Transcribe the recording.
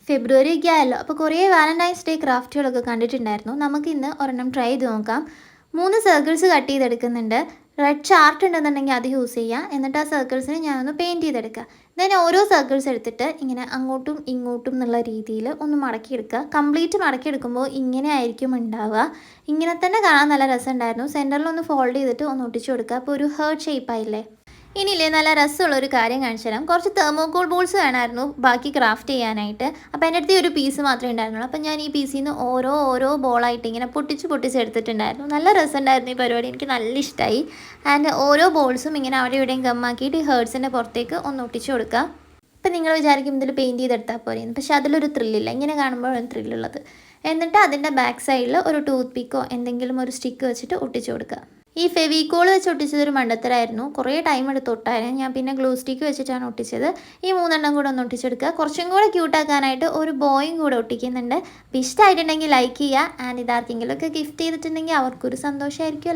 ഫെബ്രുവരി ഒക്കെ ആയല്ലോ. അപ്പോൾ കുറേ വാലന്റൈൻസ് ഡേ ക്രാഫ്റ്റുകളൊക്കെ കണ്ടിട്ടുണ്ടായിരുന്നു. നമുക്കിന്ന് ഒരെണ്ണം ട്രൈ ചെയ്ത് നോക്കാം. 3 സർക്കിൾസ് കട്ട് ചെയ്തെടുക്കുന്നുണ്ട്. റെഡ് ചാർട്ട് ഉണ്ടെന്നുണ്ടെങ്കിൽ അത് യൂസ് ചെയ്യുക. എന്നിട്ട് ആ സർക്കിൾസിനെ ഞാനൊന്ന് പെയിൻറ്റ് ചെയ്തെടുക്കുക. ദെൻ ഓരോ സർക്കിൾസ് എടുത്തിട്ട് ഇങ്ങനെ അങ്ങോട്ടും ഇങ്ങോട്ടും എന്നുള്ള രീതിയിൽ ഒന്ന് മടക്കിയെടുക്കുക. കംപ്ലീറ്റ് മടക്കിയെടുക്കുമ്പോൾ ഇങ്ങനെ ആയിരിക്കും ഉണ്ടാവുക. ഇങ്ങനെ തന്നെ കാണാൻ നല്ല രസമുണ്ടായിരുന്നു. സെൻറ്ററിലൊന്ന് ഫോൾഡ് ചെയ്തിട്ട് ഒന്ന് ഒട്ടിച്ചു കൊടുക്കുക. അപ്പോൾ ഒരു ഹേർട്ട് ഷേപ്പായില്ലേ. ഇനിയില്ലേ, നല്ല രസമുള്ളൊരു കാര്യം കാണിച്ചു തരാം. കുറച്ച് തെർമോക്കോൾ ബോൾസ് വേണമായിരുന്നു ബാക്കി ക്രാഫ്റ്റ് ചെയ്യാനായിട്ട്. അപ്പോൾ എൻ്റെ അടുത്ത് ഒരു പീസ് മാത്രമേ ഉണ്ടായിരുന്നുള്ളൂ. അപ്പോൾ ഞാൻ ഈ പീസിൽ നിന്ന് ഓരോ ബോളായിട്ട് ഇങ്ങനെ പൊട്ടിച്ച് എടുത്തിട്ടുണ്ടായിരുന്നു. നല്ല രസമുണ്ടായിരുന്നു ഈ പരിപാടി. എനിക്ക് നല്ല ഇഷ്ടമായി. ആൻഡ് ഓരോ ബോൾസും ഇങ്ങനെ അവിടെ ഇവിടെയും ഗമ്മാക്കിയിട്ട് ഈ ഹേർട്സിൻ്റെ പുറത്തേക്ക് ഒന്ന് ഒട്ടിച്ചു കൊടുക്കുക. ഇപ്പം നിങ്ങൾ വിചാരിക്കും ഇതിൽ പെയിൻറ്റ് ചെയ്തെടുത്താൽ പോരെയെന്ന്. പക്ഷേ അതിലൊരു ത്രില്ലില്ല. ഇങ്ങനെ കാണുമ്പോഴാണ് ത്രില്ലുള്ളത്. എന്നിട്ട് അതിൻ്റെ ബാക്ക് സൈഡിൽ ഒരു ടൂത്ത് പിക്കോ എന്തെങ്കിലും ഒരു സ്റ്റിക്ക് വെച്ചിട്ട് ഒട്ടിച്ചു കൊടുക്കുക. ഈ ഫെവിക്കോൾ വെച്ച് ഒട്ടിച്ചതൊരു മണ്ടത്തരായിരുന്നു. കുറേ ടൈം എടുത്ത് ഒട്ടായിരുന്നു. ഞാൻ പിന്നെ ഗ്ലൂ സ്റ്റിക്ക് വെച്ചിട്ടാണ് ഒട്ടിച്ചത്. ഈ 3 കൂടെ ഒന്ന് ഒട്ടിച്ചെടുക്കുക. കുറച്ചും കൂടെ ക്യൂട്ടാക്കാനായിട്ട് ഒരു ബോയും കൂടെ ഒട്ടിക്കുന്നുണ്ട്. അപ്പോൾ ഇഷ്ടമായിട്ടുണ്ടെങ്കിൽ ലൈക്ക് ചെയ്യുക. ആൻഡ് ഇതാർക്കെങ്കിലുമൊക്കെ ഗിഫ്റ്റ് ചെയ്തിട്ടുണ്ടെങ്കിൽ അവർക്കൊരു സന്തോഷമായിരിക്കും.